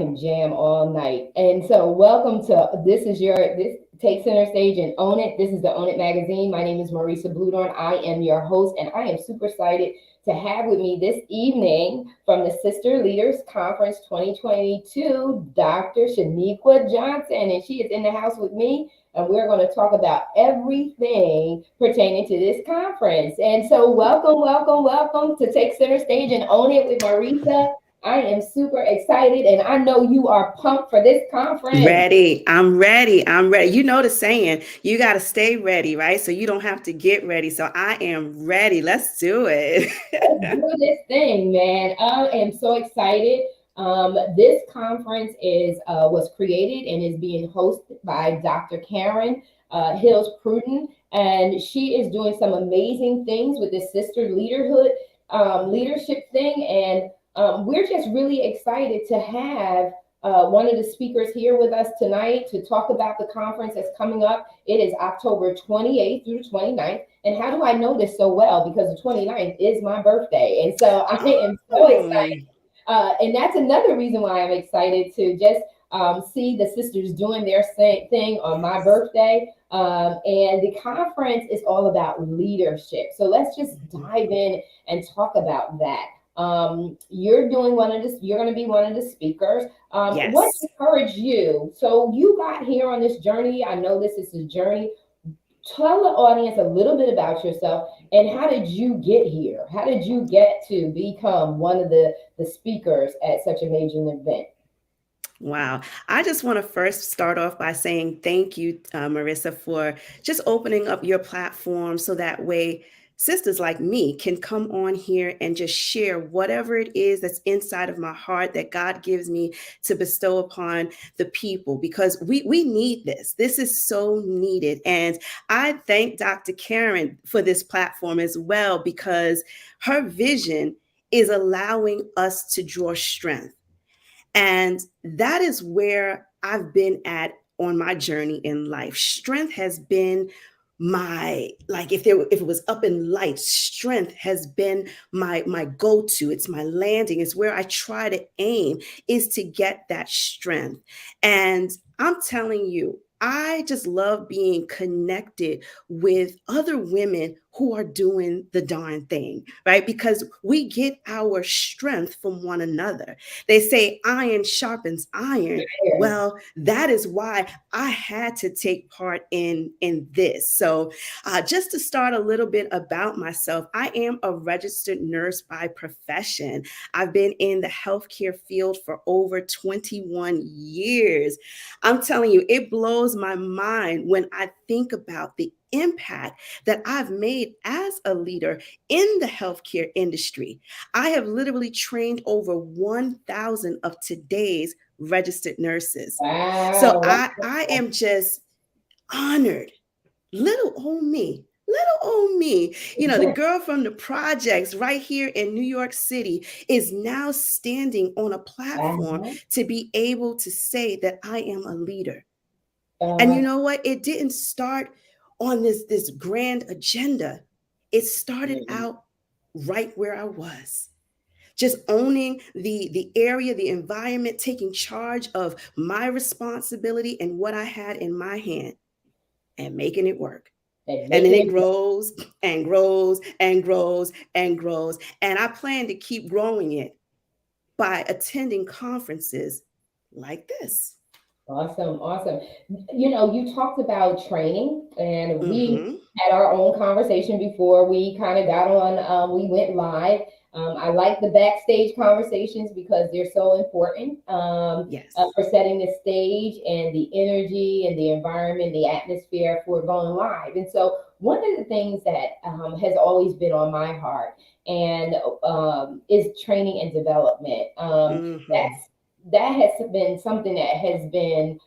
can jam all night. And so welcome to this Take Center Stage and Own It. This is the Own It magazine. My name is Marisa Bludorn. I am your host, and I am super excited to have with me this evening from the Sister Leaders Conference 2022, Dr. Shaniqua Johnson, and she is in the house with me. And we're going to talk about everything pertaining to this conference. And so, welcome to Take Center Stage and Own It with Marisa. I am super excited, and I know you are pumped for this conference. Ready. I'm ready. I'm ready. You know the saying, you got to stay ready, right? So you don't have to get ready. So I am ready. Let's do it. Let's do this thing, man. I am so excited. This conference is was created and is being hosted by Dr. Karen Hills Pruden, and she is doing some amazing things with this sister leadership thing, and we're just really excited to have one of the speakers here with us tonight to talk about the conference that's coming up. It is October 28th through the 29th. And how do I know this so well? Because the 29th is my birthday. And so I am so excited. And that's another reason why I'm excited to just see the sisters doing their thing on my birthday. And the conference is all about leadership. So let's just dive in and talk about that. You're going to be one of the speakers. Yes. What encouraged you? So you got here on this journey. I know this is a journey. Tell the audience a little bit about yourself and how did you get here? How did you get to become one of the speakers at such a major event? Wow. I just want to first start off by saying thank you, Marissa, for just opening up your platform so that way sisters like me can come on here and just share whatever it is that's inside of my heart that God gives me to bestow upon the people, because we need this. This is so needed. And I thank Dr. Karen for this platform as well, because her vision is allowing us to draw strength. And that is where I've been at on my journey in life. Strength has been if it was up in lights, strength has been my go-to. It's my landing. It's where I try to aim, is to get that strength. And I'm telling you, I just love being connected with other women who are doing the darn thing, right? Because we get our strength from one another. They say iron sharpens iron. Well, that is why I had to take part in this. So just to start a little bit about myself, I am a registered nurse by profession. I've been in the healthcare field for over 21 years. I'm telling you, it blows my mind when I think about the impact that I've made as a leader in the healthcare industry. I have literally trained over 1,000 of today's registered nurses. Wow. So I am just honored. Little old me. You know, the girl from the projects right here in New York City is now standing on a platform to be able to say that I am a leader. And you know what? It didn't start on this grand agenda. It started out right where I was. Just owning the area, the environment, taking charge of my responsibility and what I had in my hand and making it work. And then it grows and grows and grows and grows. And I plan to keep growing it by attending conferences like this. Awesome. You know, you talked about training, and we had our own conversation before we kind of got on, we went live. I like the backstage conversations because they're so important for setting the stage and the energy and the environment, the atmosphere for going live. And so one of the things that has always been on my heart and is training and development. That has been something that has been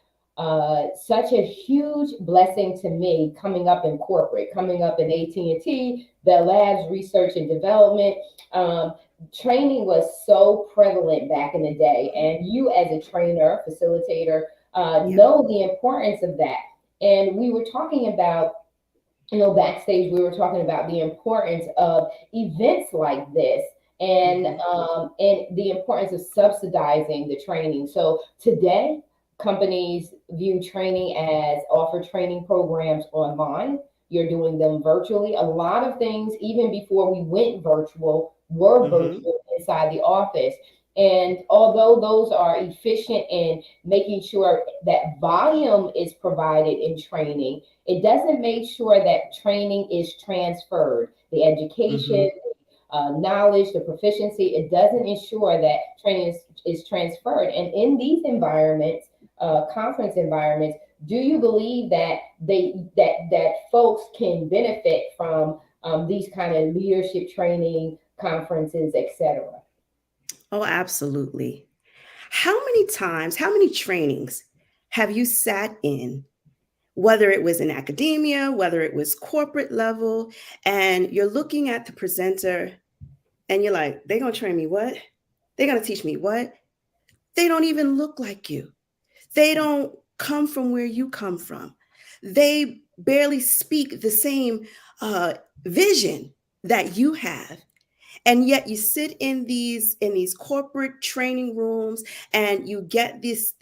such a huge blessing to me coming up in corporate, coming up in AT&T, the labs, research and development. Training was so prevalent back in the day. And you as a trainer, facilitator, know the importance of that. And we were talking about, backstage, we were talking about the importance of events like this and Mhm. the importance of subsidizing the training. So today, companies view training as offer training programs online. You're doing them virtually. A lot of things, even before we went virtual, were Mhm. virtual inside the office. And although those are efficient in making sure that volume is provided in training, it doesn't make sure that training is transferred. The education, Mhm. knowledge, the proficiency, it doesn't ensure that training is transferred. And in these environments, conference environments, do you believe that that folks can benefit from these kind of leadership training conferences, etc.? Oh, absolutely. How many times, how many trainings have you sat in, whether it was in academia, whether it was corporate level, and you're looking at the presenter and you're like, they're going to train me what? They're going to teach me what? They don't even look like you. They don't come from where you come from. They barely speak the same vision that you have, and yet you sit in these corporate training rooms and you get this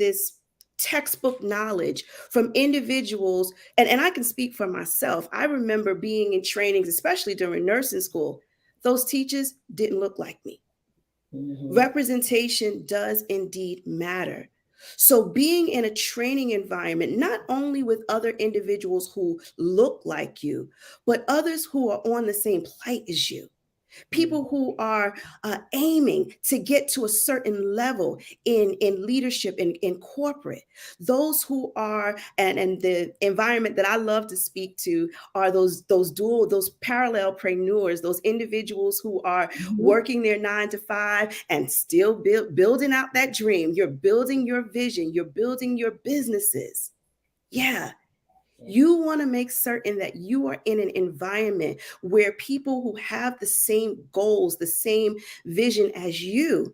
textbook knowledge from individuals. And I can speak for myself. I remember being in trainings, especially during nursing school. Those teachers didn't look like me. Hmm. Representation does indeed matter. So, being in a training environment, not only with other individuals who look like you, but others who are on the same plight as you, people who are aiming to get to a certain level in leadership in corporate, those who are, and the environment that I love to speak to are those parallelpreneurs, those individuals who are Hmm. working their 9 to 5 and still building out that dream. You're building your vision, you're building your businesses. Yeah, you want to make certain that you are in an environment where people who have the same goals, the same vision as you,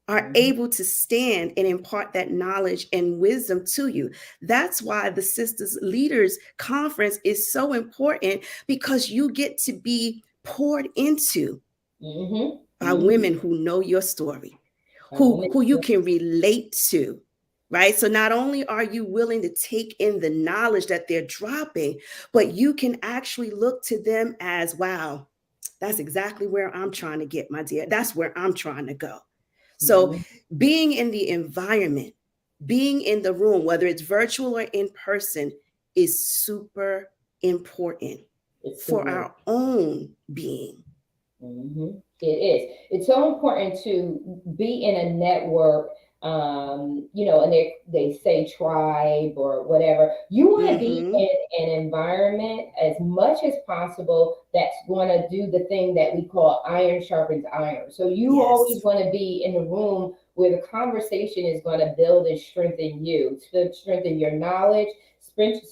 are Hmm. able to stand and impart that knowledge and wisdom to you. That's why the Sisters Leaders Conference is so important, because you get to be poured into Hmm. by women who know your story, Hmm. who you can relate to, right? So not only are you willing to take in the knowledge that they're dropping, but you can actually look to them as, wow, that's exactly where I'm trying to get, my dear. That's where I'm trying to go. So Hmm. being in the environment, being in the room, whether it's virtual or in person, is super important It's for super. our own being. It is. It's so important to be in a network, and they say tribe or whatever. You want to be Mm-hmm. in an environment as much as possible that's going to do the thing that we call iron sharpens iron. So you always Yes. want to be in a room where the conversation is going to build and strengthen you, to strengthen your knowledge,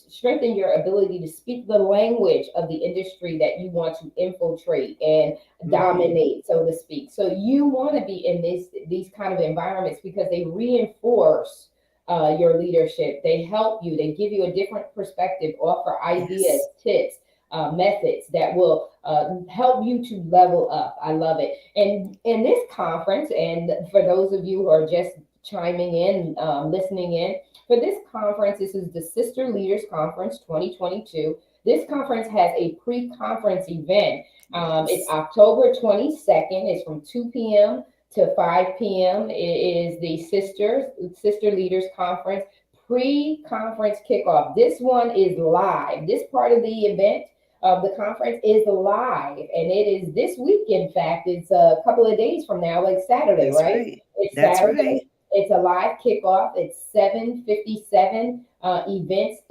strengthen your ability to speak the language of the industry that you want to infiltrate and Mm-hmm. dominate, so to speak. So you want to be in these kind of environments because they reinforce your leadership. They help you. They give you a different perspective, offer ideas, Yes. tips, methods that will help you to level up. I love it. And in this conference, and for those of you who are just chiming in, listening in, for this conference, this is the Sister Leaders Conference 2022. This conference has a pre-conference event. It's Yes. October 22nd. It's from 2 p.m. to 5 p.m. It is the Sister Leaders Conference pre-conference kickoff. This one is live. This part of the event of the conference is live, and it is this week. In fact, it's a couple of days from now, like Saturday, That's right? right. It's That's Saturday. right. It's a live kickoff. It's 7:57 events,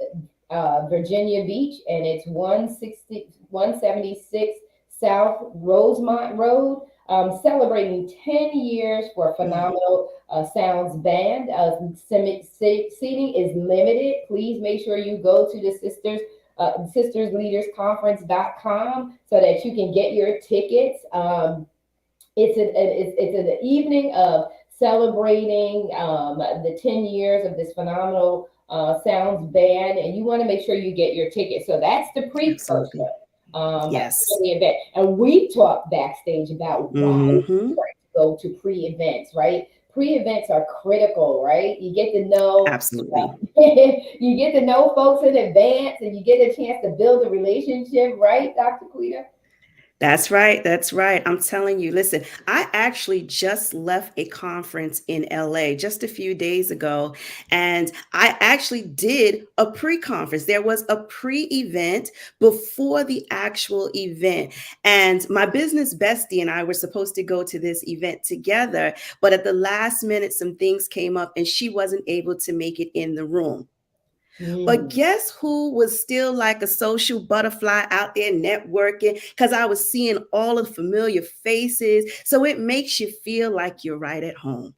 Virginia Beach, and it's 176 South Rosemont Road, celebrating 10 years for Mm. Phenomenal Sounds Band. Seating is limited. Please make sure you go to the sistersleadersconference.com so that you can get your tickets. It's an evening of celebrating the 10 years of this phenomenal sounds band, and you want to make sure you get your ticket. So that's the precursor. Absolutely. Yes. the event. And we talked backstage about why it's Hmm. important to go to pre-events, right? Pre-events are critical, right? You get to know Absolutely. you get to know folks in advance, and you get a chance to build a relationship, right, Dr. Quita? That's right. That's right. I'm telling you, listen, I actually just left a conference in LA just a few days ago, and I actually did a pre conference. There was a pre event before the actual event. And my business bestie and I were supposed to go to this event together, but at the last minute, some things came up and she wasn't able to make it in the room. But Mm, guess who was still like a social butterfly out there networking? Because I was seeing all of the familiar faces. So it makes you feel like you're right at home.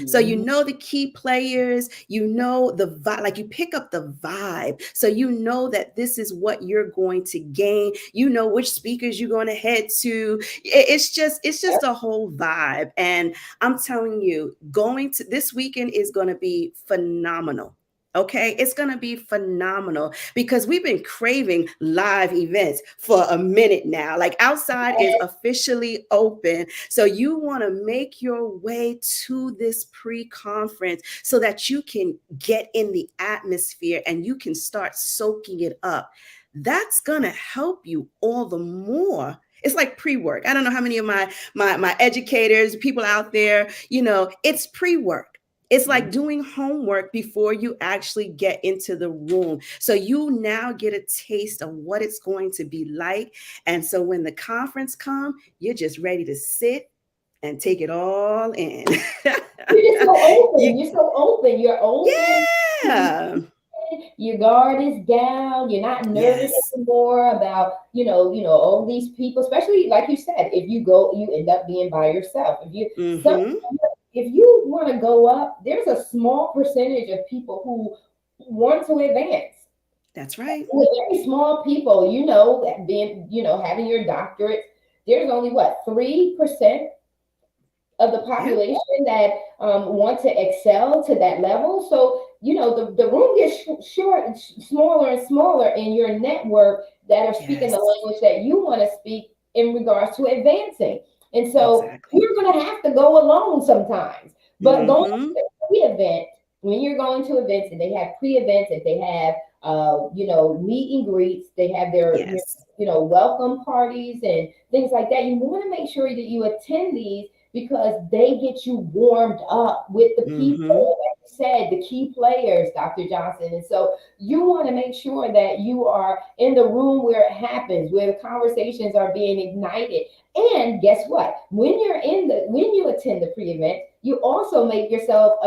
So you mhm. know the key players, you know the vibe, like you pick up the vibe. So you know that this is what you're going to gain. You know which speakers you're going to head to. It's just a whole vibe. And I'm telling you, going to this weekend is going to be phenomenal. Okay, it's going to be phenomenal because we've been craving live events for a minute now. Like outside is officially open. So you want to make your way to this pre conference so that you can get in the atmosphere and you can start soaking it up. That's going to help you all the more. It's like pre-work. I don't know how many of my educators, people out there, it's pre-work. It's like Mhm. doing homework before you actually get into the room. So you now get a taste of what it's going to be like. And so when the conference comes, you're just ready to sit and take it all in. You're just so open. you, You're so open. You're open. yeah. Your guard is down. You're not nervous Yes. anymore about, all these people, especially like you said, if you go, you end up being by yourself. Mm-hmm. If you want to go up, there's a small percentage of people who want to advance. That's right. With very small people, being, having your doctorate, there's only what, 3% of the Yeah. population that want to excel to that level. So, the room gets smaller and smaller in your network that are speaking the Yes. language that you want to speak in regards to advancing. And so Exactly. you're going to have to go alone sometimes. But going to Mm-hmm. the pre-event, when you're going to events and they have pre-events, if they have, meet and greets, they have their, Yes. welcome parties and things like that. You want to make sure that you attend these because they get you warmed up with the Mm-hmm. people, like you said, the key players, Dr. Johnson. And so you want to make sure that you are in the room where it happens, where the conversations are being ignited. And guess what? When you attend the pre-event, you also make yourself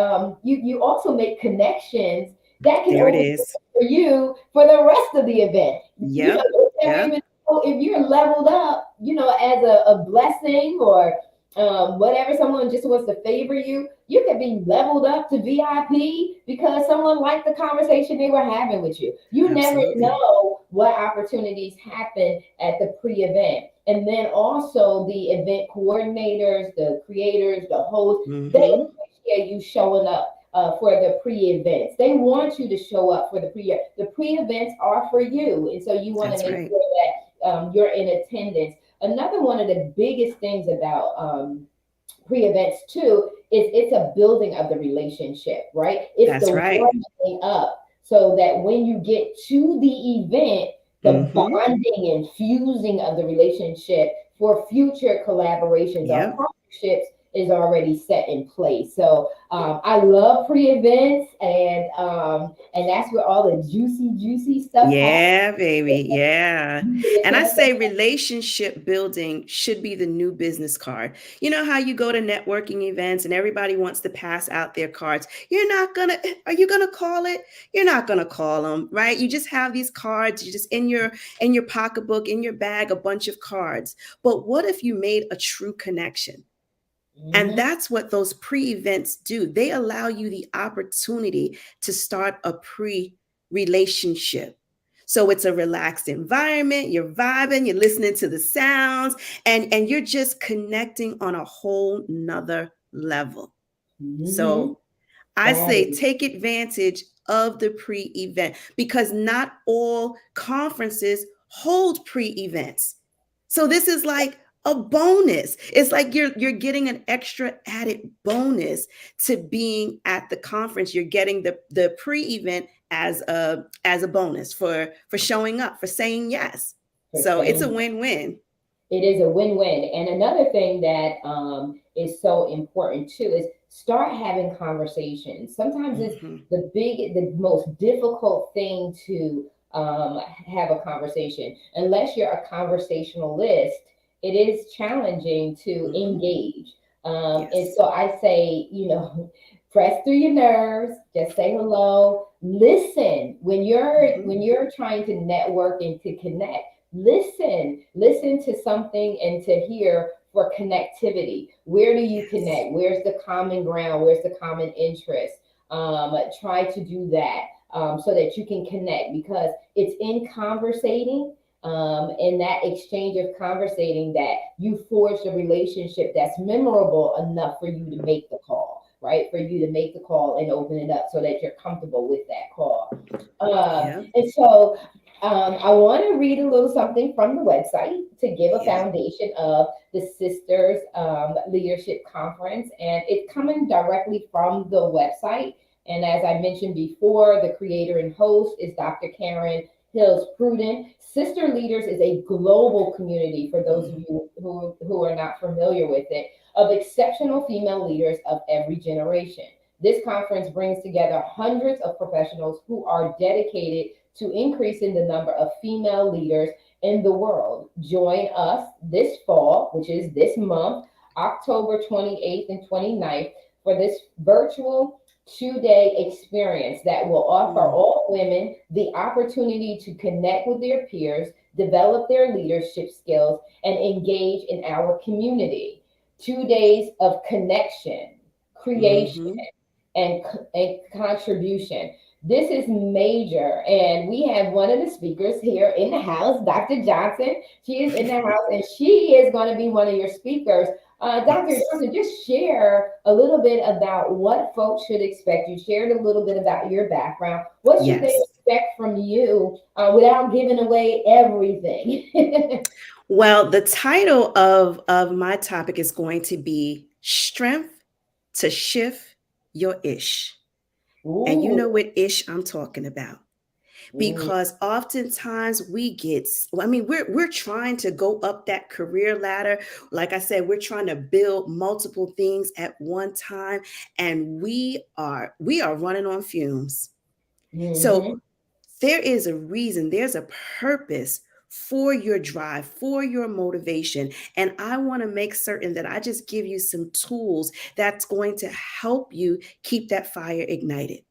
you also make connections that can There it open is. doors for you for the rest of the event. Yep. You never Yep. even know if you're leveled up, as a blessing or whatever, someone just wants to favor you, you could be leveled up to VIP because someone liked the conversation they were having with you. You never Absolutely. know what opportunities happen at the pre-event. And then also the event coordinators, the creators, the hosts, they Mm-hmm. appreciate you showing up for the pre-events. They want you to show up for the pre. The pre-events are for you, and so you want to That's make right. sure that you're in attendance. Another one of the biggest things about pre-events too is it's a building of the relationship, right? It's That's the right. warming up so that when you get to the event, the Mm-hmm. bonding and fusing of the relationship for future collaborations or Yep. partnerships is already set in place. So I love pre-events, and that's where all the juicy stuff happens. Yeah, baby. Yeah. You get a And I chance to. say relationship building should be the new business card. You know how you go to networking events and everybody wants to pass out their cards. Are you gonna call it? You're not gonna call them, right? You just have these cards, you just in your pocketbook, in your bag, a bunch of cards. But what if you made a true connection? And Mhm. that's what those pre events do. They allow you the opportunity to start a pre relationship. So it's a relaxed environment, you're vibing, you're listening to the sounds, and you're just connecting on a whole nother level. Mhm. So I That say is. take advantage of the pre event because not all conferences hold pre-events. So this is like a bonus. It's like you're getting an extra added bonus to being at the conference. You're getting the pre-event as a bonus for showing up, for saying yes. for So it's a saying win-win. it is a win-win. And another thing that is so important too is start having conversations. Sometimes it's Hmm. the most difficult thing to have a conversation. Unless you're a conversationalist, it is challenging to Hmm. engage. And Yes. so I say, press through your nerves, just say hello, listen. When Hmm. you're trying to network and to connect, listen to something and to hear for connectivity. Where do you Yes. connect? Where's the common ground? Where's the common interest? Try to do that, so that you can connect, because it's in conversating, in that exchange of conversating, that you forge a relationship that's memorable enough for you to make the call, right? For you to make the call and open it up so that you're comfortable with that call. Yeah. And so I want to read a little something from the website to give a Yeah. foundation of the Sisters Leadership Conference. And it's coming directly from the website. And as I mentioned before, the creator and host is Dr. Karen Hills Pruden. Sister Leaders is a global community, for those of Mm. you who are not familiar with it, of exceptional female leaders of every generation. This conference brings together hundreds of professionals who are dedicated to increasing the number of female leaders in the world. Join us this fall, which is this month, October 28th and 29th, for this virtual 2-day experience that will offer Mm. all women the opportunity to connect with their peers, develop their leadership skills, and engage in our community. 2 days of connection, creation, Hmm. and contribution. This is major. And we have one of the speakers here in the house, Dr. Johnson. She is in the house and she is going to be one of your speakers. Dr. Yes. Johnson, just share a little bit about what folks should expect. You shared a little bit about your background. What should they Yes. expect from you, without giving away everything? Well, the title of my topic is going to be Strength to Shift Your Ish. And you Ooh, know what ish I'm talking about. mm, Because oftentimes we get, I mean, we're trying to go up that career ladder. Like I said, we're trying to build multiple things at one time, and we are running on fumes. So mhm, there is a reason, there's a purpose for your drive, for your motivation. And I want to make certain that I just give you some tools that's going to help you keep that fire ignited.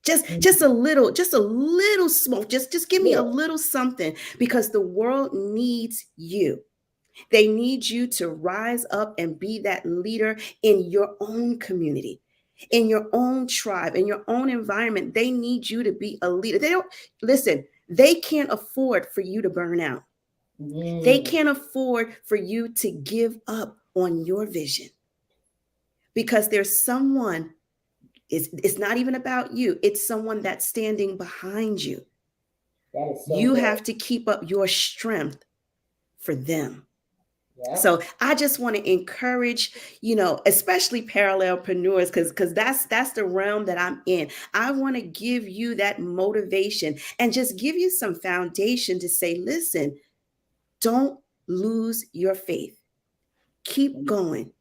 Just a mhm. little, just a little smoke. Just give me a Yeah. little something, because the world needs you. They need you to rise up and be that leader in your own community, in your own tribe, in your own environment. They need you to be a leader. They don't listen, they can't afford for you to burn out. They Mm, can't afford for you to give up on your vision, because there's someone, it's not even about you, it's someone that's standing behind you. that is so You good. have to keep up your strength for them. Yep. So I just want to encourage, especially parallelpreneurs, because that's the realm that I'm in. I want to give you that motivation and just give you some foundation to say, listen, don't lose your faith. Keep going,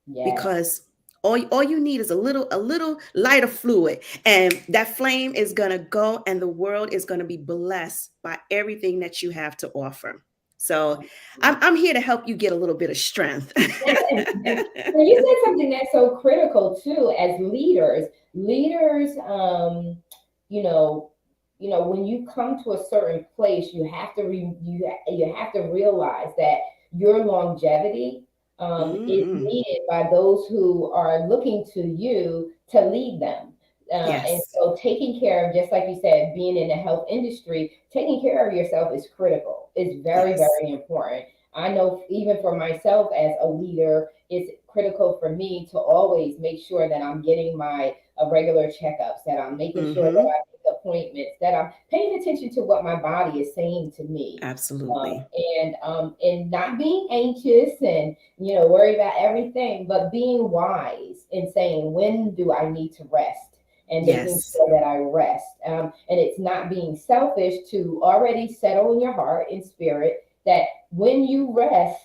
Yes. because all you need is a little lighter fluid, and that flame is going to go, and the world is going to be blessed by everything that you have to offer. So I'm here to help you get a little bit of strength. And you said something that's so critical too, as leaders. Leaders, you know, when you come to a certain place, you have to realize that your longevity is Hmm. needed by those who are looking to you to lead them. And Yes. so, taking care of, just like you said, being in the health industry, taking care of yourself is critical. It's very, Yes. very important. I know even for myself as a leader, it's critical for me to always make sure that I'm getting my regular checkups, that I'm making sure that Mm-hmm. I make appointments, that I'm paying attention to what my body is saying to me. Absolutely. And not being anxious and worry about everything, but being wise and saying, when do I need to rest? And making Yes. sure that I rest. And it's not being selfish to already settle in your heart and spirit that when you rest,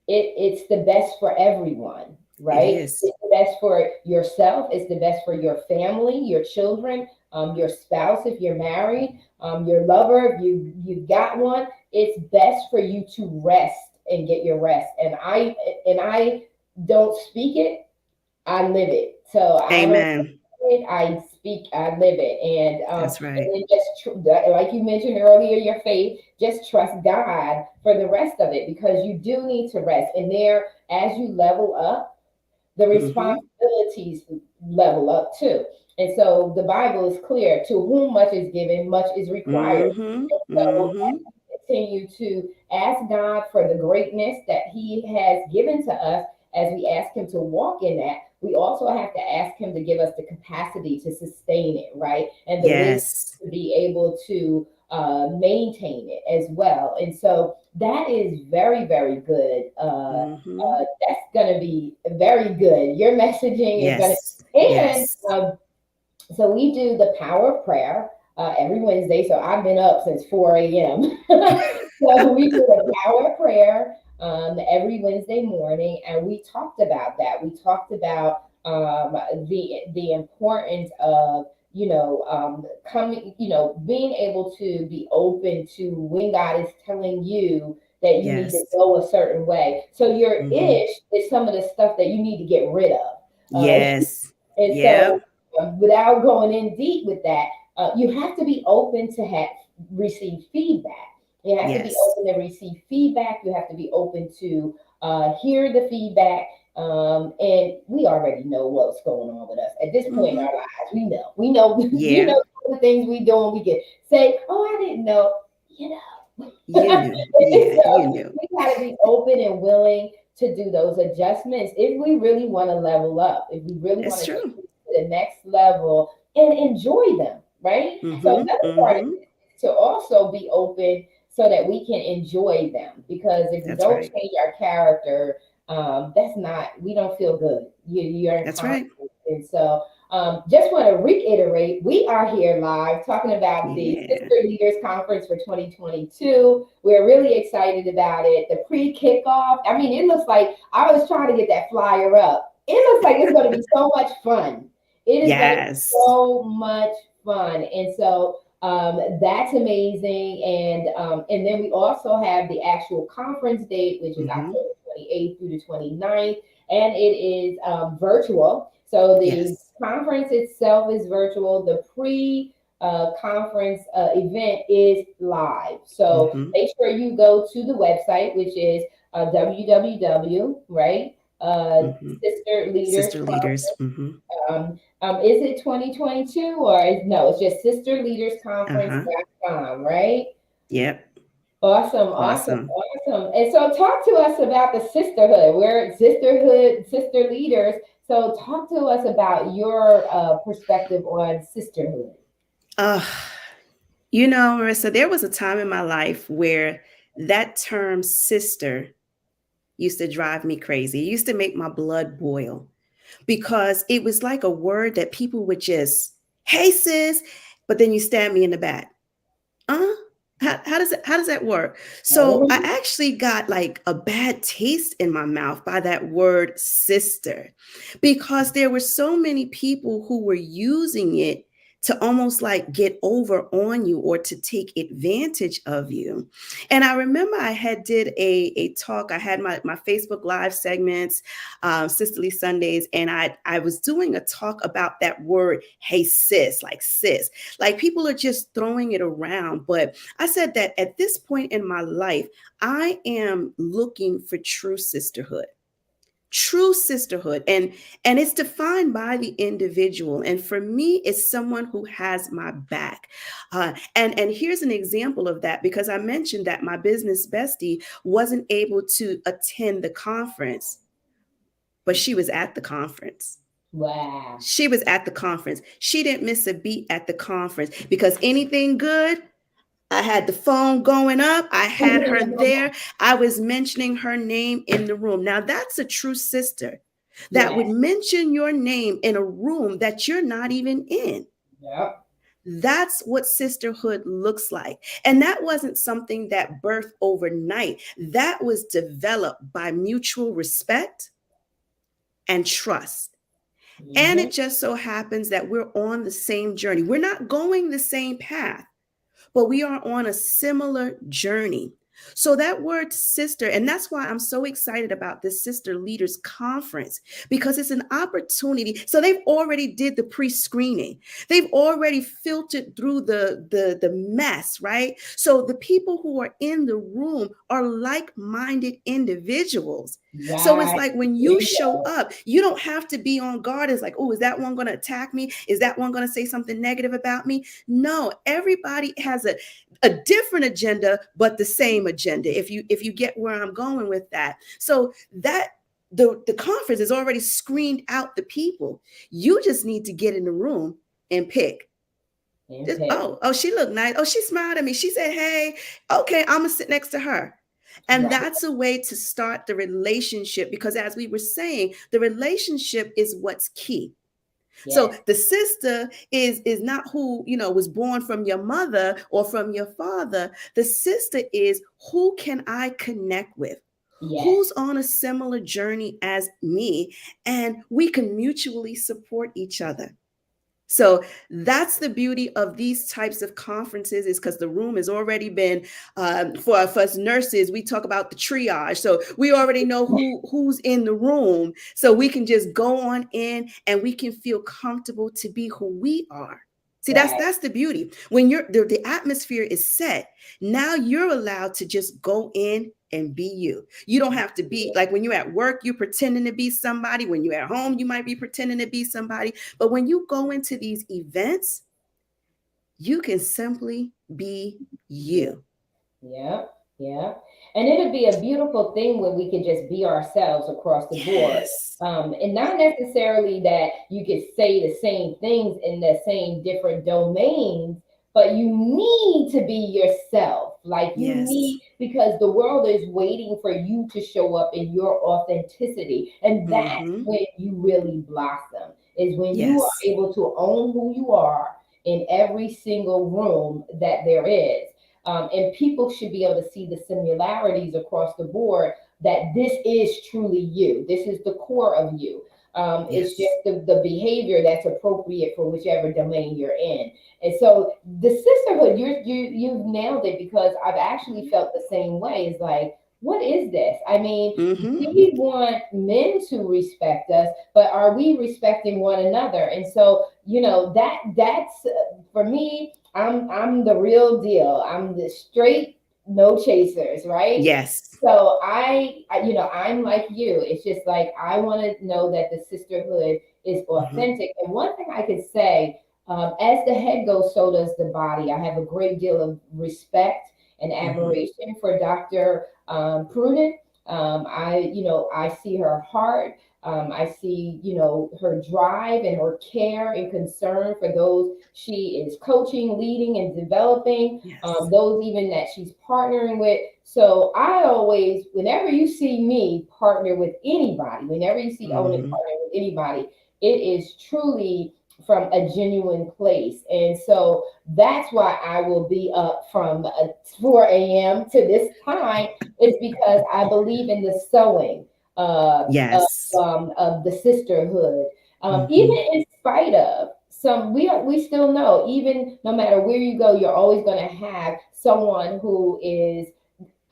it's the best for everyone, It right? is. It's the best for yourself. It's the best for your family, your children, your spouse if you're married, your lover if you've got one. It's best for you to rest and get your rest. And I don't speak it. I live it. So I don't Amen. it, I speak, I live it, That's and right. then just like you mentioned earlier, your faith. Just trust God for the rest of it because you do need to rest. And there, as you level up, the Mm-hmm. responsibilities level up too. And so the Bible is clear: to whom much is given, much is required. Mm-hmm. And so Mm-hmm. continue to ask God for the greatness that He has given to us. As we ask Him to walk in that, we also have to ask Him to give us the capacity to sustain it, right? And the wisdom Yes. to be able to maintain it as well. And so that is very, very good. Mm-hmm. That's going to be very good. Your messaging is going Yes. to, and Yes. so we do the power of prayer every Wednesday. So I've been up since 4 a.m. So we do a power of prayer every Wednesday morning, and we talked about that. We talked about the importance of coming, being able to be open to when God is telling you that you need to Yes. go a certain way. So your Mm-hmm. ish is some of the stuff that you need to get rid of. Yes. And so, Yep. without going in deep with that, you have to be open to receive feedback. You have to be Yes. open to receive feedback. You have to be open to hear the feedback. And we already know what's going on with us at this point in Mm-hmm. our lives. We know, we Yeah. know the things we do, and we can say, "Oh, I didn't know," you know. You knew. Yeah, you So knew. we got to be open and willing to do those adjustments if we really want to level up, if we really want It's to take true. it to the next level and enjoy them, right? So Mm-hmm. another part Mm-hmm. is to also be open so that we can enjoy them. Because if we That's don't right. change our character, that's not, we don't feel good. You're in That's right. conflict. And so just want to reiterate, we are here live talking about the Yeah. Sister Leaders Conference for 2022. We're really excited about it. The pre-kickoff, I mean, it looks like, I was trying to get that flyer up. It looks like it's going to be so much fun. It is going to be Yes. so much fun. And so that's amazing. And then we also have the actual conference date, which is Mm-hmm. October 28th through the 29th, and it is virtual. So the Yes. conference itself is virtual. The pre conference event is live. So Mm-hmm. make sure you go to the website, which is www, right? Mm-hmm. Sister Leaders. Sister leaders. Mm-hmm. Is it 2022 or no? It's just Uh-huh. sisterleadersconference.com, right? Yep. Awesome, awesome, Awesome. awesome. And so talk to us about the sisterhood. We're sisterhood, sister leaders. So talk to us about your perspective on sisterhood. Uh, Marissa, there was a time in my life where that term sister used to drive me crazy. It used to make my blood boil because it was like a word that people would just, hey sis, but then you stab me in the back. uh how does that work? So I Mhm. actually got like a bad taste in my mouth by that word sister because there were so many people who were using it to almost like get over on you or to take advantage of you. And I remember I had did a talk. I had my Facebook live segments, Sisterly Sundays, and I was doing a talk about that word, hey sis, like sis. Like people are just throwing it around. But I said that at this point in my life, I am looking for true sisterhood. True sisterhood, and it's defined by the individual, and for me it's someone who has my back. And here's an example of that, because I mentioned that my business bestie wasn't able to attend the conference. but she was at the conference. Wow. She was at the conference. She didn't miss a beat at the conference because anything good, I had the phone going up. I had her there. I was mentioning her name in the room. Now, that's a true sister that would Yes. mention your name in a room that you're not even in. Yep. That's what sisterhood looks like. And that wasn't something that birthed overnight. That was developed by mutual respect and trust. And Mhm. it just so happens that we're on the same journey. We're not going the same path, but we are on a similar journey. So that word sister, and that's why I'm so excited about this Sister Leaders Conference, because it's an opportunity. So they've already did the pre-screening. They've already filtered through the mess, right? So the people who are in the room are like-minded individuals. So it's Right. like when you show up, you don't have to be on guard. It's like, oh, is that one going to attack me? Is that one going to say something negative about me? No, everybody has a different agenda, but the same agenda. If you get where I'm going with that. So that the conference has already screened out the people. You just need to get in the room and pick. And Just, pick. oh, she looked nice. Oh, she smiled at me. She said, hey, okay, I'm gonna sit next to her. And Right. that's a way to start the relationship because as we were saying, the relationship is what's key. So Yes. the sister is not who, was born from your mother or from your father. The sister is who can I connect with? Yes. Who's on a similar journey as me? And we can mutually support each other. So that's the beauty of these types of conferences is because the room has already been for us nurses, we talk about the triage. So we already know who's in the room. So we can just go on in and we can feel comfortable to be who we are. See, Right. that's the beauty. When the atmosphere is set, now you're allowed to just go in and be you. You don't have to be like when you're at work, you're pretending to be somebody. When you're at home, you might be pretending to be somebody. But when you go into these events, you can simply be Yeah. you. Yeah. Yeah. And it'd be a beautiful thing when we could just be ourselves across the board. Yes. And not necessarily that you could say the same things in the same different domains, but you need to be yourself. Like you Yes. need, because the world is waiting for you to show up in your authenticity. And that's Mm-hmm. when you really blossom, is when you are Yes. able to own who you are in every single room that there is. And people should be able to see the similarities across the board that this is truly you. This is the core of you. It's just Yes. the behavior that's appropriate for whichever domain you're in. And so the sisterhood, you've nailed it because I've actually felt the same way. It's like, what is this? I mean, Mm-hmm. we want men to respect us, but are we respecting one another? And so, that's for me. I'm the real deal. I'm the straight no chasers, right? Yes. So I'm like you. It's just like I want to know that the sisterhood is Mm-hmm. authentic. And one thing I could say, as the head goes, so does the body. I have a great deal of respect and Mm-hmm. admiration for Dr. Pruden. I see her heart. I see, her drive and her care and concern for those she is coaching, leading, and developing, Yes. those even that she's partnering with. So I always, whenever you see me partner with anybody, whenever you see Owen Mm-hmm. partner with anybody, it is truly from a genuine place. And so that's why I will be up from 4 a.m. to this time, is because I believe in the sowing Yes. of the sisterhood. Even Mm-hmm. in spite of some, we still know, even no matter where you go, you're always going to have someone who is,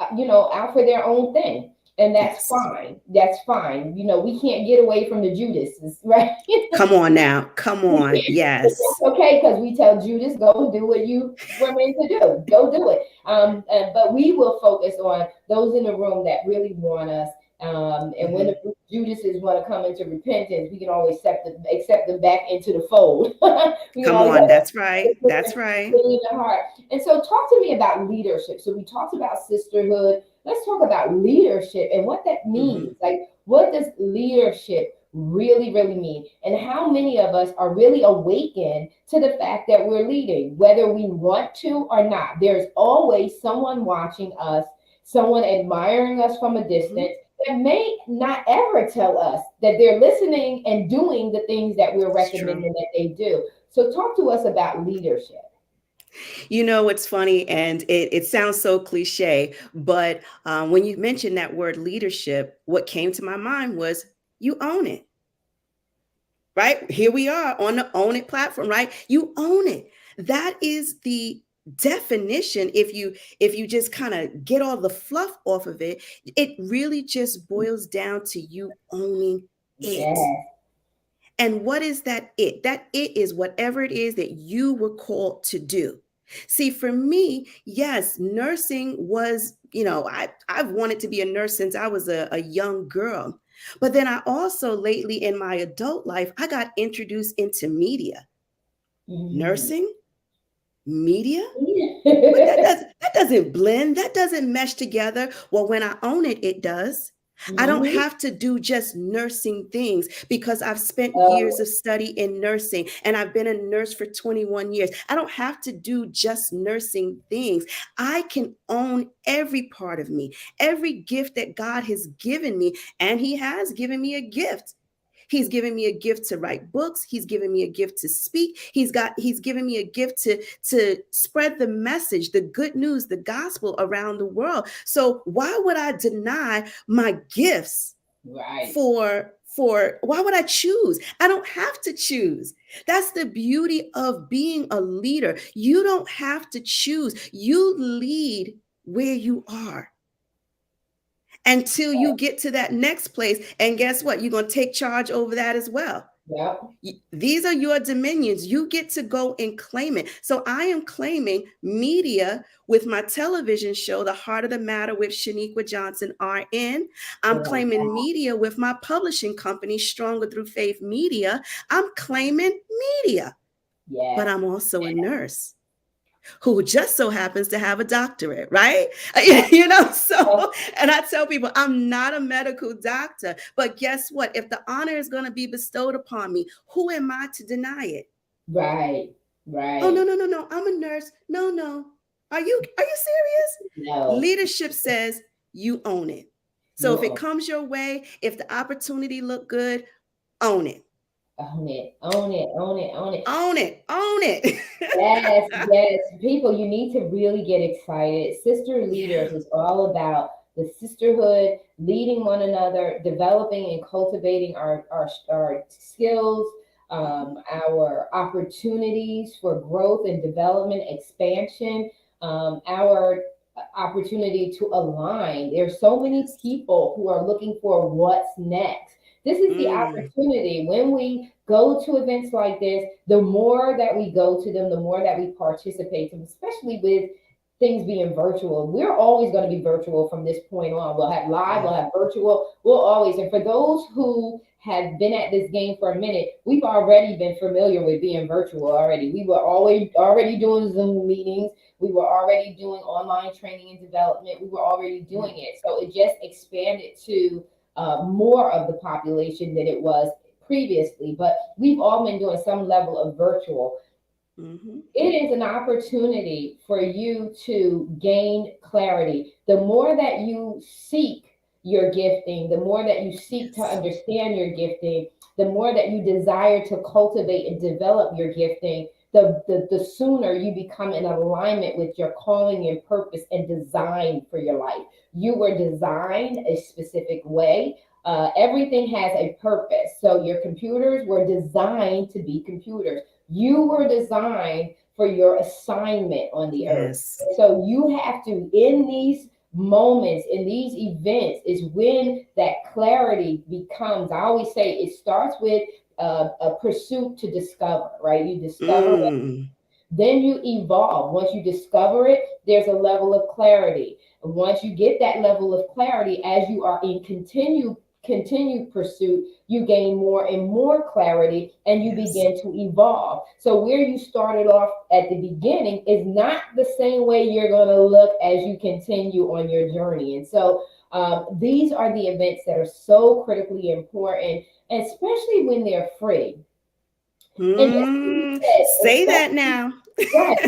out for their own thing. And that's Yes. fine. That's fine. We can't get away from the Judases, right? Come on now. Come We on. can't. But Yes. that's okay, because we tell Judas, go do what you were meant to do. Go do it. But we will focus on those in the room that really want us. And when Mm-hmm. the Judases want to come into repentance, we can always accept them back into the fold. We can Come always on. have That's right. That's a right. clean heart. And so, talk to me about leadership. So we talked about sisterhood. Let's talk about leadership and what that Mm-hmm. means. Like, What does leadership really mean? And how many of us are really awakened to the fact that we're leading, whether we want to or not? There's always someone watching us, someone admiring us from a Mhm. distance that may not ever tell us that they're listening and doing the things that we're It's true. recommending that they do. So, talk to us about leadership. You know, it's funny, and it sounds so cliche, but when you mentioned that word leadership, what came to my mind was you own it, right? Here we are on the Own It platform, right? You own it. That is the definition. If you just kind of get all the fluff off of it, it really just boils down to you owning it. Yes. And what is that it? That it is whatever it is that you were called to do. See, for me, yes, nursing was, I've wanted to be a nurse since I was a young girl. But then I also lately in my adult life, I got introduced into media, Mhm. nursing, media. But that doesn't blend. That doesn't mesh together. Well, when I own it, it does. I don't Mhm. have to do just nursing things because I've spent years Oh, of study in nursing and I've been a nurse for 21 years. I don't have to do just nursing things. I can own every part of me, every gift that God has given me, and He has given me a gift. He's given me a gift to write books. He's given me a gift to speak. He's given me a gift to spread the message, the good news, the gospel around the world. So why would I deny my gifts right. for why would I choose? I don't have to choose. That's the beauty of being a leader. You don't have to choose. You lead where you are until you get to that next place. And guess what? You're going to take charge over that as well. Yep. These are your dominions. You get to go and claim it. So I am claiming media with my television show, The Heart of the Matter with Shaniqua Johnson RN. I'm claiming media with my publishing company, Stronger Through Faith Media. I'm claiming media, but Yes. I'm also a nurse who just so happens to have a doctorate, right? Yes. And I tell people I'm not a medical doctor, but guess what? If the honor is going to be bestowed upon me, who am I to deny it? Right. Oh, Right. no, no, no, no. I'm a nurse. No, no. Are you serious? No. Leadership says you own it. So You if it comes your way, if the opportunity look good, own it. own it. Own it. Own it. Own it. Own it. Own it. Yes, yes. People, you need to really get excited. Sister Yeah. Leaders is all about the sisterhood, leading one another, developing and cultivating our skills, Mhm. our opportunities for growth and development, expansion, our opportunity to align. There's so many Yes. people who are looking for what's next. This is the Mm. opportunity when we go to events like this, the more that we go to them, the more that we participate, especially with things being virtual. We're always going to be virtual from this point on. We'll have live, Yeah. we'll have virtual, we'll always. And for those who have been at this game for a minute, we've already been familiar with being virtual already. We were always already doing Zoom meetings. We were already doing online training and development. We were already Yeah. doing it. So it just expanded to more of the population than it was previously, but we've all been doing some level of virtual. Hmm. It is an opportunity for you to gain clarity. The more that you seek your gifting, the more that you seek to Yes. understand your gifting, the more that you desire to cultivate and develop your gifting, the sooner you become in alignment with your calling and purpose and design for your life. You were designed a specific way. Everything has a purpose. So your computers were designed to be computers. You were designed for your assignment on the earth. Yes. So you have to, in these moments, in these events, is when that clarity becomes. I always say it starts with a pursuit to discover, right? You discover, Mm. then you evolve. Once you discover it, there's a level of clarity. And once you get that level of clarity, as you are in continued pursuit, you gain more and more clarity and you Yes. begin to evolve. So where you started off at the beginning is not the same way you're going to look as you continue on your journey. And so These are the events that are so critically important, especially when they're free. And just like you said, Say that especially now. right,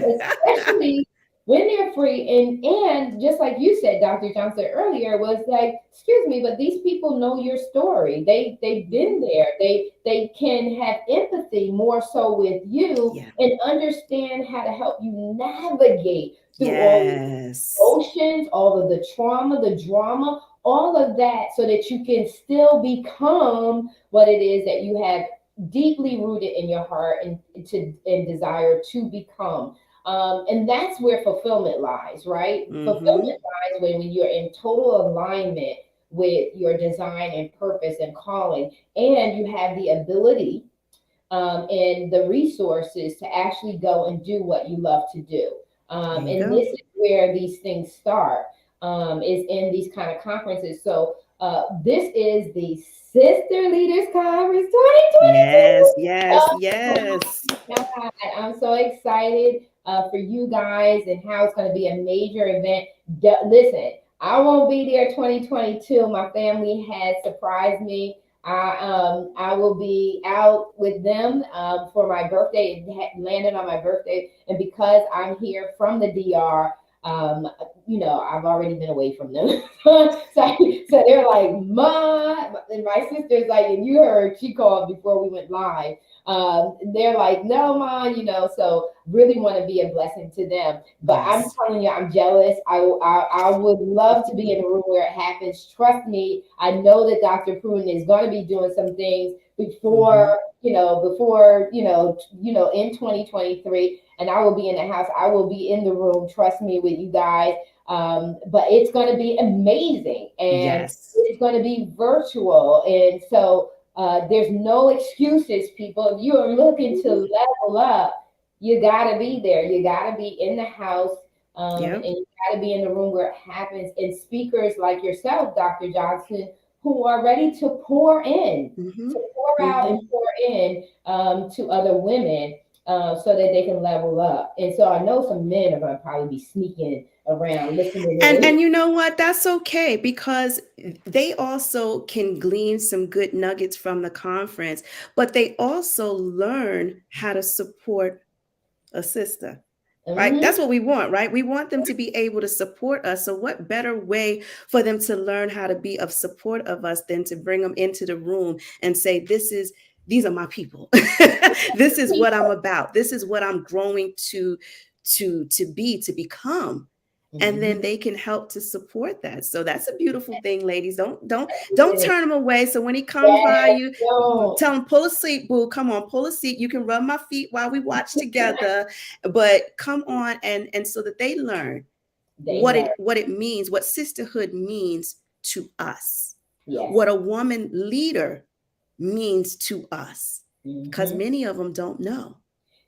especially when they're free, and just like you said, Dr. Johnson earlier, was like, excuse me, but these people know your story. They've been Mhm. there. They can have empathy more so with you Yeah. and understand how to help you navigate through all of the Yes. emotions, all of the trauma, the drama, all of that, so that you can still become what it is that you have deeply rooted in your heart and desire to become. And that's where fulfillment lies, right? Mm-hmm. Fulfillment lies when you're in total alignment with your design and purpose and calling, and you have the ability and the resources to actually go and do what you love to do. There you And go. this is where these things start, is in these kind of conferences. So this is the Sister Leaders Conference 2022. Yes, yes, Oh yes. my God, I'm so excited for you guys and how it's going to be a major event. Listen, I won't be there 2022. My family has surprised me. I will be out with them for my birthday. It landed on my birthday, and because I'm here from the DR, I've already been away from them. So they're like, "Ma," and my sister's like, and you heard she called before we went live. They're like, "No, Ma," so really want to be a blessing to them. But I'm Yes. telling you, I'm jealous. I would love to be in the room where it happens. Trust me, I know that Dr. Pruden is going to be doing some things Mm-hmm. before in 2023, and I will be in the house. I will be in the room. Trust me, with you guys. But it's going to be amazing, and Yes. it's going to be virtual, and so there's no excuses, people. If you are looking to Mhm. level up, you got to be there. You got to be in the house, and Yep. you got to be in the room where it happens. And speakers like yourself, Dr. Johnson, who are ready Mm-hmm. to pour out and Mm-hmm. pour in to other women. So that they can level up. And so I know some men are going to probably be sneaking around listening And in. you know what? That's okay because they also can glean some good nuggets from the conference, but they also learn how to support a sister. Right? That's Mhm. what we want, right? We want them to be able to support us. So, what better way for them to learn how to be of support of us than to bring them into the room and say, these are my people. This is what I'm about. This is what I'm growing to become. And then Mhm. they can help to support that. So that's a beautiful thing, ladies. Don't turn them away. So when he comes by Yes, you, don't. tell him pull a seat, boo. Come on, pull a seat. You can rub my feet while we watch together, but come on and so that they learn They learn. what it means, what sisterhood means to us, Yes. what a woman leader means to us, because Hmm. many of them don't know.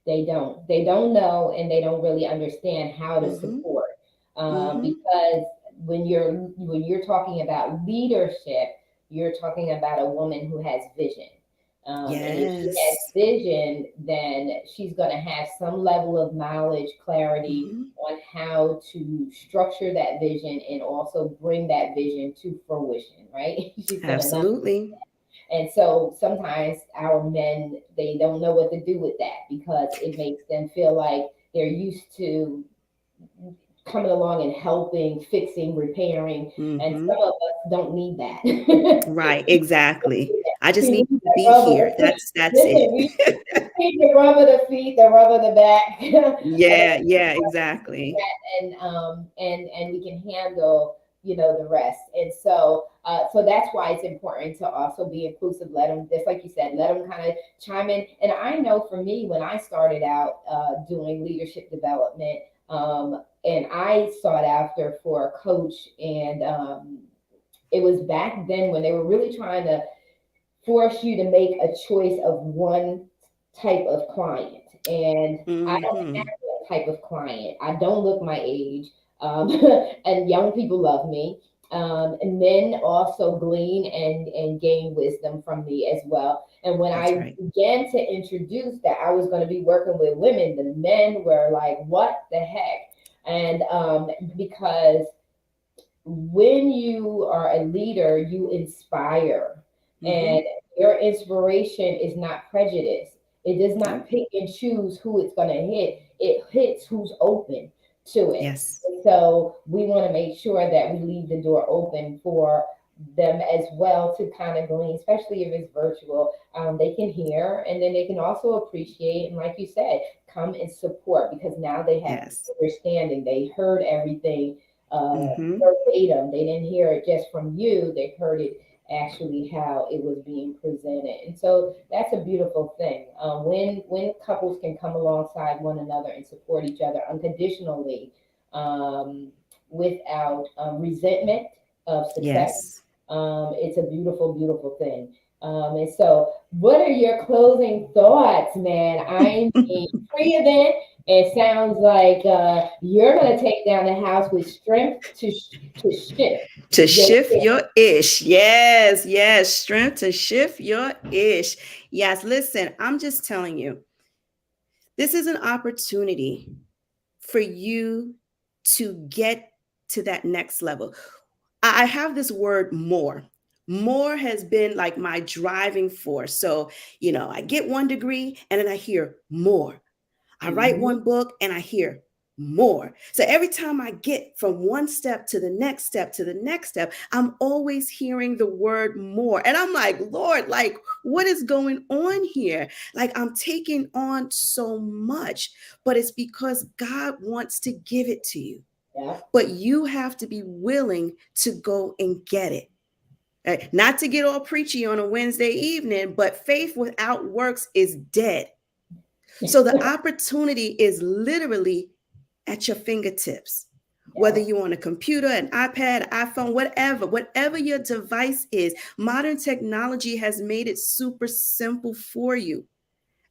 They don't. They don't know, and they don't really understand how to Mm-hmm. support. Mm-hmm. Because when you're talking about leadership, you're talking about a woman who has vision. And if she has Yes. vision, then she's going to have some level of knowledge, clarity Mm-hmm. on how to structure that vision and also bring that vision to fruition. Right? She's going to know. Absolutely. And so sometimes our men, they don't know what to do with that because it makes them feel like they're used to coming along and helping, fixing, repairing. And Mm-hmm. some of us don't need that. Right, exactly. I just We need need to the be rubber. here. That's Listen, it. we need the rubber the feet, the rubber the back. Yeah, yeah, exactly. And we can handle the rest. And so that's why it's important to also be inclusive. Let them, just like you said, let them kind of chime in. And I know for me, when I started out doing leadership development, and I sought after for a coach, and it was back then when they were really trying to force you to make a choice of one type of client. And I don't have Mm-hmm. that type of client. I don't look my age. Um, and young people love me. And men also glean and gain wisdom from me as well. And when That's I right. began to introduce that I was going to be working with women, the men were like, what the heck? And because when you are a leader, you inspire, and Hmm. your inspiration is not prejudice. It does not Nope. pick and choose who it's going to hit. It hits who's open to it. Yes. So we want to make sure that we leave the door open for them as well to kind of glean, especially if it's virtual. They can hear and then they can also appreciate, and like you said, come and support because now they have Yes. understanding. They heard everything Hmm. verbatim. They didn't hear it just from you. They heard it actually how it was being presented, and so that's a beautiful thing. When couples can come alongside one another and support each other unconditionally, um, without resentment of success, Yes. it's a beautiful, beautiful thing. And so, what are your closing thoughts, man? I mean, pre-event, it sounds like you're going to take down the house with strength to shift To your shift your ish. Yes, yes. Strength to shift your ish. Yes, listen, I'm just telling you, this is an opportunity for you to get to that next level. I have this word more. More has been like my driving force. So, I get 1 degree and then I hear more. I write Mhm. one book and I hear more. So every time I get from one step to the next step to the next step, I'm always hearing the word more. And I'm like, Lord, like, what is going on here? Like, I'm taking on so much, but it's because God wants to give it to you. Yeah, But you have to be willing to go and get it. Right? Not to get all preachy on a Wednesday evening, but faith without works is dead. So the opportunity is literally at your fingertips. Whether yeah, you're on a computer, an iPad, iPhone, whatever your device is, modern technology has made it super simple for you.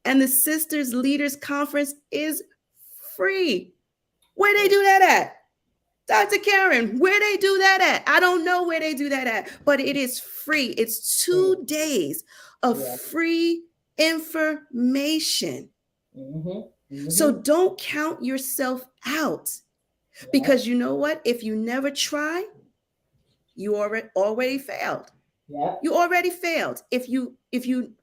And the Sisters Leaders Conference is free. Where they do that at? Dr. Karen, where they do that at? I don't know where they do that at, but it is free. It's yeah, 2 days of yeah. free information. Mhm, So mhm. don't count yourself out Yeah, because you know what? If you never try, you already failed. yeah. You already failed if you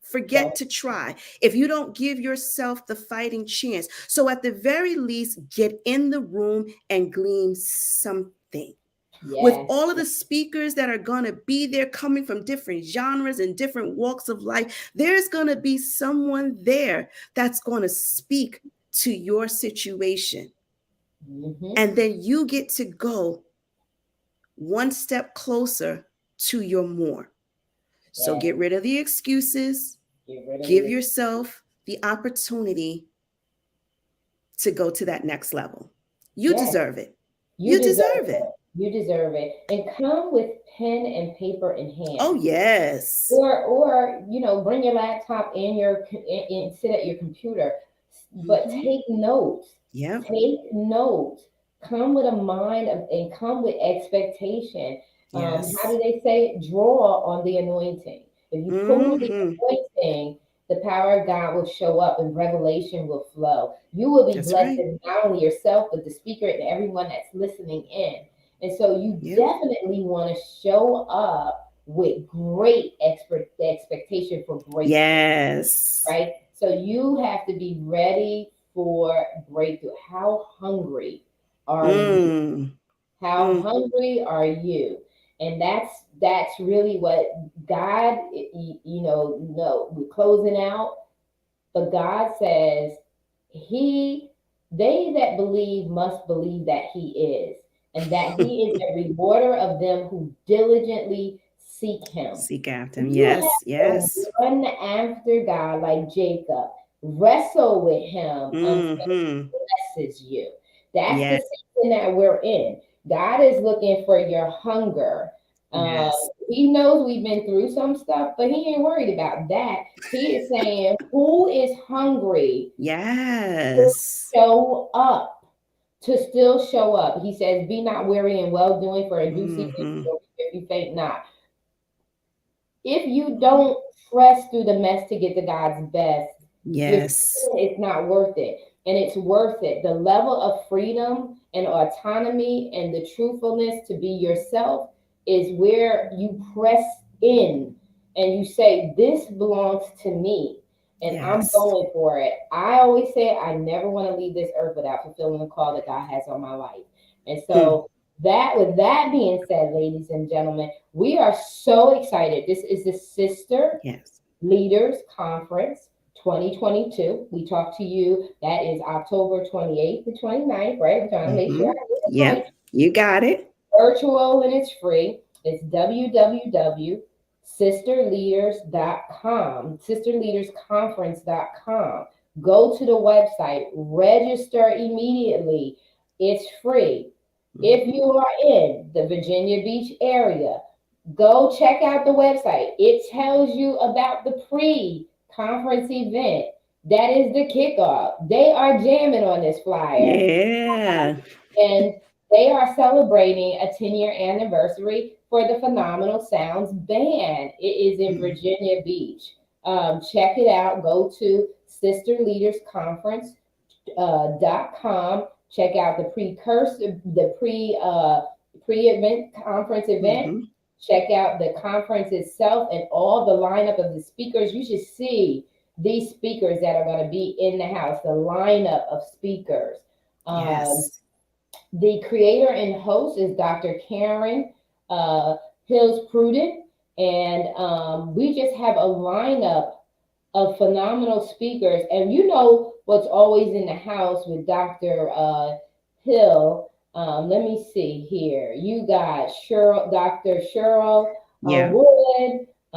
forget So to try, if you don't give yourself the fighting chance. So at the very least, get in the room and glean something. With yes, all of the speakers that are going to be there coming from different genres and different walks of life, there's going to be someone there that's going to speak to your situation. mhm, And then you get to go one step closer to your more. So yes. get rid of the excuses, Get rid of give the yourself the opportunity to go to that next level. You yes. deserve it. You You deserve deserve it. it. You deserve it. And come with pen and paper in Oh, hand. yes. Or bring your laptop and and sit at your computer, but Hmm. take notes. Yep. Take notes. Come with a mind of, and come with expectation. How do Yes. they say it? Draw on the anointing. If you pull on the Hmm. anointing, the power of God will show up and revelation will flow. You will be That's right. blessing not only yourself, but the speaker and everyone that's listening in. And so you Yep. definitely want to show up with great expectation for breakthrough, Yes. right? So you have to be ready for breakthrough. How hungry are you? Mm. How Mm. hungry are you? And that's really what God, no, we're closing out, but God says he they that believe must believe that he is, and that he is a rewarder of them who diligently seek him. Seek after him. You Yes. have to Yes. run after God like Jacob, wrestle with him until Hmm. he blesses you. That's the Yes. season that we're in. God is looking for your hunger. Yes. He knows we've been through some stuff, but he ain't worried about that. He is saying, who is hungry to Yes. show up? To still show up. He says, be not weary in well doing, for in due season Hmm. if you faint not. If you don't press through the mess to get to God's best, Yes. it's not worth it. and it's worth it. The level of freedom and autonomy and the truthfulness to be yourself is where you press in and you say, this belongs to me and I'm Yes. going for it. I always say I never want to leave this earth without fulfilling the call that God has on my life. And Hmm. so that with that being said, ladies and gentlemen, we are so excited. This is the Sister Yes. Leaders Conference 2022. We talked to you. That is October 28th to 29th, right? I'm trying to make sure Hmm. I get it right. Yep. You got it. Virtual and it's free. It's www.sisterleaders.com, sisterleadersconference.com. Go to the website, register immediately. It's free. If Hmm. you are in the Virginia Beach area, go check out the website. It tells you about the pre-conference event. That is the kickoff. They are jamming on this flyer. Yeah. And they are celebrating a 10-year anniversary for the Phenomenal Sounds Band. It is in Hmm. Virginia Beach. Check it out. Go to sisterleadersconference.com. Check out the precursor, the pre-event conference event. Hmm. Check out the conference itself and all the lineup of the speakers. You should see these speakers that are going to be in the house, the lineup of speakers. Um, Yes. the creator and host is Dr. Karen Hills Pruden. And we just have a lineup of phenomenal speakers. And you know what's always in the house with Dr. Hill. Let me see here. You got Cheryl, Dr. Cheryl Yeah. Wood. I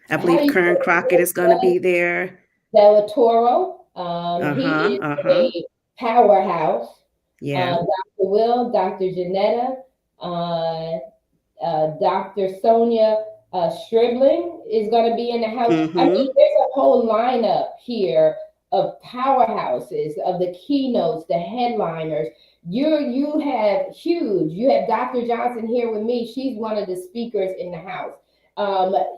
How do believe you Kern Crockett is going to be there. Delatoro. He Uh-huh. is Uh-huh. a powerhouse. Yeah. Dr. Will, Dr. Janetta, uh, Dr. Sonia Stribling is going to be in the house. I mean, Mm-hmm. there's a whole lineup here of powerhouses, of the keynotes, the headliners. You have huge. You have Dr. Johnson here with me. She's one of the speakers in the house.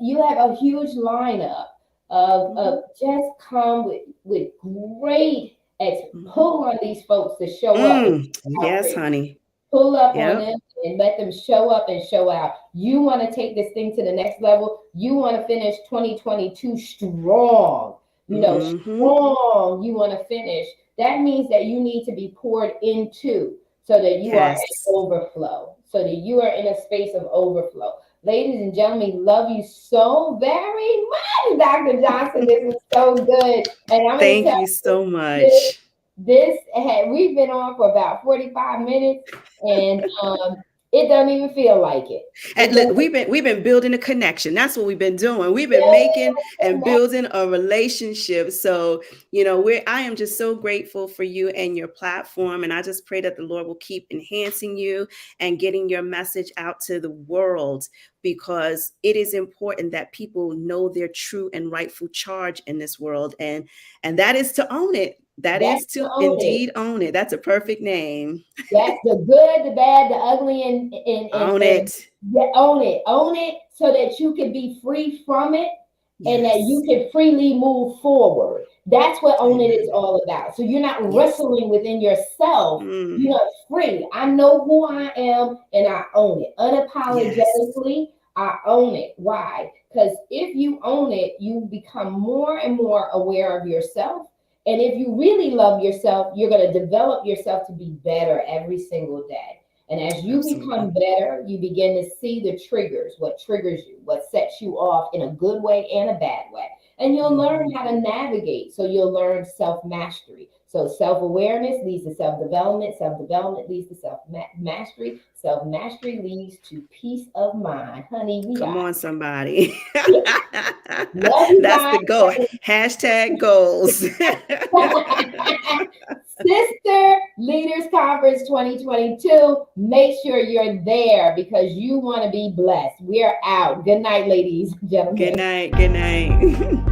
You have a huge lineup Mm-hmm. of just come with great Mm-hmm. pull on these folks to show up with Mm. Yes, outfit, honey. pull up on Yep. them and let them show up and show out. You want to take this thing to the next level. You want to finish 2022 strong. You know, Mm-hmm. strong. You want to finish. That means that you need to be poured into so that you are in Yes. overflow, so that you are in a space of overflow. Ladies and gentlemen, love you so very much, Dr. Johnson. This is so good. And I'm going to Thank tell you so you, much. we've been on for about 45 minutes and it doesn't even feel like it. It And look, doesn't we've been building a connection. That's what we've been doing. We've been making and feel building a relationship. So, I am just so grateful for you and your platform. And I just pray that the Lord will keep enhancing you and getting your message out to the world, because it is important that people know their true and rightful charge in this world. And that is to own it. That that's is to to own it. indeed own it. That's a perfect name. That's the good, the bad, the ugly, Own and it. yeah, own it, so that you can be free from it, and that you Yes. can freely move forward. That's what own it is Amen. all about. So you're not Yes. wrestling within yourself. Mm. You're free. I know who I am, and I own it Yes. unapologetically. I own it. Why? Because if you own it, you become more and more aware of yourself, and if you really love yourself, you're going to develop yourself to be better every single day. And as you become Absolutely. better, you begin to see the triggers, what triggers you, what sets you off in a good way and a bad way. And you'll learn Mhm. how to navigate. So you'll learn self mastery. So self awareness leads to self development leads to self mastery leads to peace of mind. Honey, we Come are. on, somebody. Love you That's guys. the goal. Hashtag goals. Sister Leaders Conference 2022. Make sure you're there because you want to be blessed. We are out. Good night, ladies and Good gentlemen. night. Good night.